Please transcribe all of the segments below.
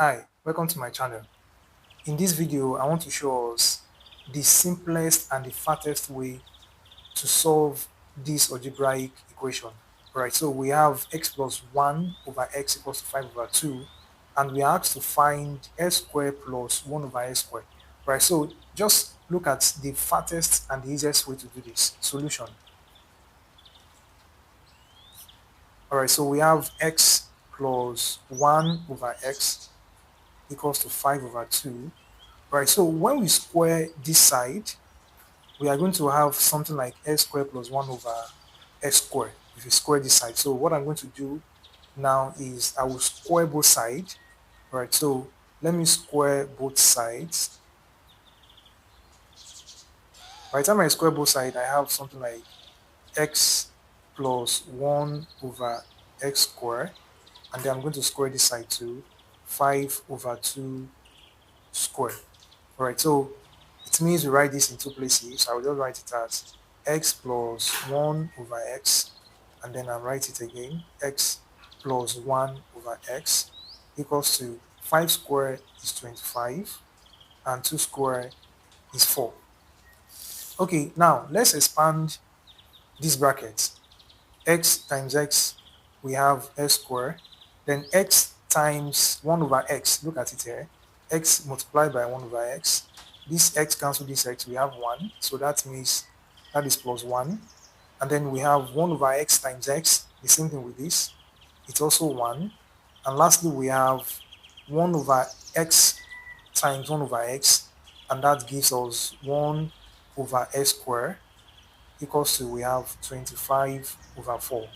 Hi, welcome to my channel. In this video, I want to show us the simplest and the fastest way to solve this algebraic equation. Alright, so we have x plus 1 over x equals to 5 over 2, and we are asked to find x squared plus 1 over x squared. Right, so just look at the fastest and the easiest way to do this. Solution. Alright, so we have x plus 1 over x equals to 5 over 2. Right, so when we square this side, we are going to have something like x squared plus 1 over x squared if you square this side. So what I'm going to do now is I will square both sides. Right, so let me square both sides. By the time I square both sides, I have something like x plus 1 over x squared, and then I'm going to square this side to 5 over 2 squared. Alright, so it means we write this in two places. So I will just write it as x plus 1 over x, and then I'll write it again, x plus 1 over x equals to 5 squared is 25, and 2 squared is 4. Okay, now let's expand this bracket. X times x, we have x squared, then x times 1 over x, look at it here, x multiplied by 1 over x, this x cancel this x, we have 1, so that means that is plus 1, and then we have 1 over x times x, the same thing with this, it's also 1, and lastly we have 1 over x times 1 over x, and that gives us 1 over x squared equals to, we have 25 over 4.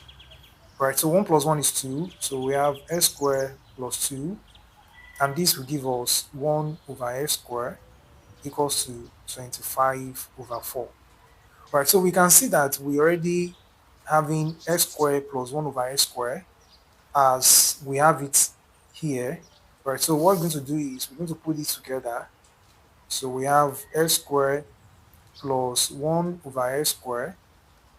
Right, so 1 plus 1 is 2, so we have x squared plus 2, and this will give us 1 over x squared equals to 25 over 4. Right, so we can see that we already having x squared plus 1 over x squared as we have it here. Right, so what we're going to do is we're going to put it together. So we have x squared plus 1 over x squared,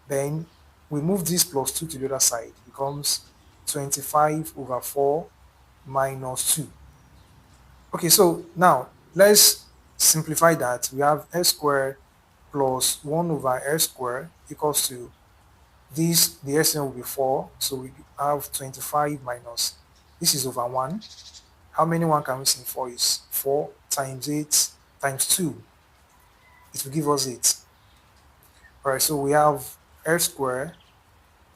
then we move this plus 2 to the other side. It becomes 25 over 4 minus 2. Okay, so now let's simplify that. We have x squared plus 1 over x squared equals to this, the SN will be 4. So we have 25 minus, this is over 1. How many 1 can we see in 4 is 4 times 8 times 2. It will give us 8. Alright, so we have x squared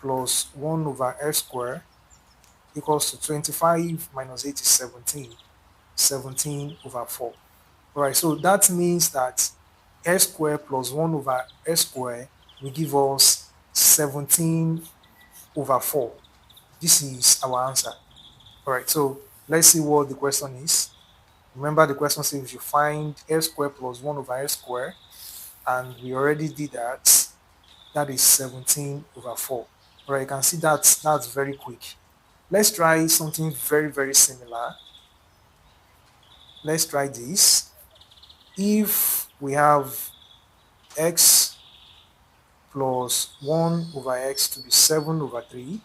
plus 1 over x squared equals to 25 minus 8 is 17. 17 over 4. Alright, so that means that x squared plus 1 over x squared will give us 17 over 4. This is our answer. Alright, so let's see what the question is. Remember, the question says you find x squared plus 1 over x squared, and we already did that. That is 17 over 4. Alright, you can see that's very quick. Let's try something very similar. Let's try this. If we have x plus 1 over x to be 7 over 3,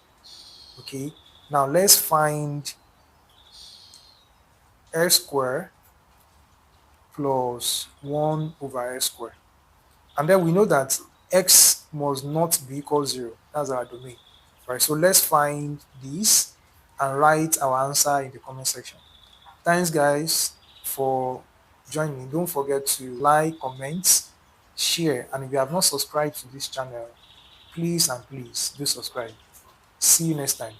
okay, now let's find x squared plus 1 over x squared. And then we know that x must not be equal 0. That's our domain. Right, so let's find this and write our answer in the comment section. Thanks guys for joining. Don't forget to like, comment, share, and if you have not subscribed to this channel, please and please do subscribe. See you next time.